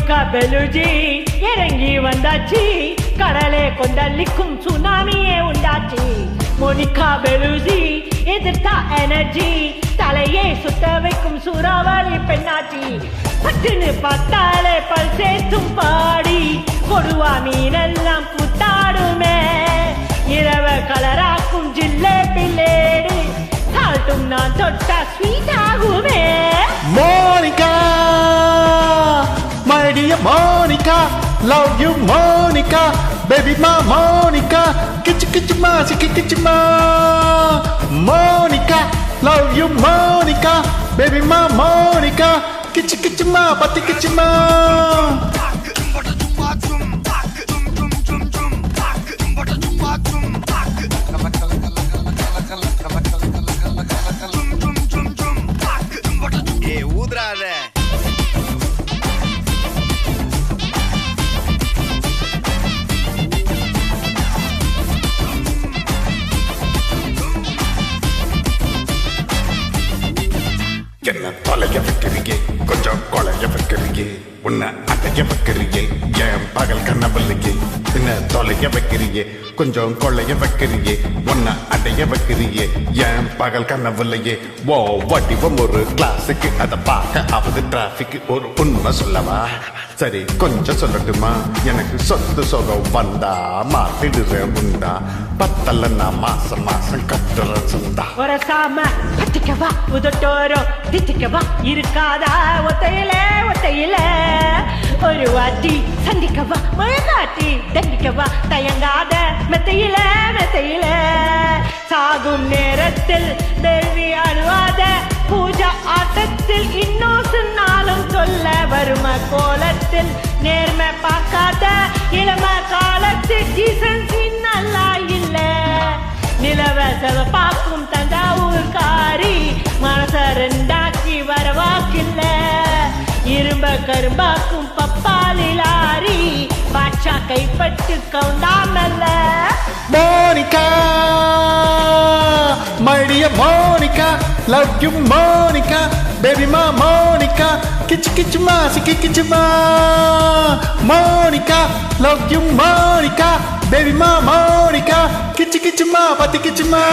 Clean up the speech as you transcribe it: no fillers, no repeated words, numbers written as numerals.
Monica பெலுஜி இறங்கி வந்தாச்சு, கடலே கொந்தளிக்கும் சுனாமியே உண்டாச்சு. மோனிகா பெலுஜி எதிர்த்தா எனர்ஜி, தலையை சுத்த வைக்கும் சூறாவளி பெண்ணாச்சி. பட்டுன்னு பார்த்தாலே பல் சேர்த்தும் பாடி, கொடுவா மீனெல்லாம் கூத்தாடுமே. இரவ கலராக்கும் ஜில்லேபி லேடி, சால்ட்டும் நான் தொட்டா ஸ்வீட் ஆகுமே. Monica, my dear Monica, love you Monica, baby ma Monica, kichma, kichma. Monica, love you Monica, baby ma Monica, kichma, pati kichma. என்ன தொலைய வைக்கிறீங்க, கொஞ்சம் கொலைய வைக்கிறீங்க, உன்னை அடைய வைக்கிறீங்க, ஏன் பகல் கனவுலையே. என்ன தொலைய வைக்கிறீங்க, கொஞ்சம் கொலைய வைக்கிறீங்க, உன்னை அடைய வைக்கிறீங்க, ஏன் பகல் கனவுலையே. ஓ வடிவம் ஒரு கிளாஸுக்கு, அதை பார்க்க ஆகுது டிராபிக். ஒரு உண்மை சொல்லவா, சரி கொஞ்சம் சொல்லட்டுமா. எனக்கு சொத்து சொகம் வந்தா மாத்திடுறேன் உண்டா, பத்தல நான் மாசம் மாசம் கட்டுற சொந்தா. ஒரசாம பத்திக்கவா உதட்டோரோ தித்திக்கவா, இருக்காதா ஒத்தையில ஒத்தையில. ஒரு வாட்டி சந்திக்கவா முழங்காட்டி தண்டிக்கவா, தயங்காத மெத்தையில மெத்தையில. சாகும் நேரத்தில் தேவி அழுவாத, பூஜா ஆட்டத்தில் இன்னும் சொன்னாலும் சொல்ல. வரும கோலத்தில் நேர்மை பார்க்காத, இளம காலத்தில் டீசன்சி நல்லா இல்ல. நிலவ செவ பார்க்கும் தஞ்சாவூர் காரி, மனச ரெண்டாக்கி வரவாக்கில்ல. இரும்ப கரும்பாக்கும் பப்பாளி லாரி, பாட்சா கைப்பட்டு கவுண்டாமல்ல. Monica, my dear Monica, love you Monica, baby ma Monica, kichma, kichma. Monica, love you Monica, baby ma Monica, kichma, pati kichma.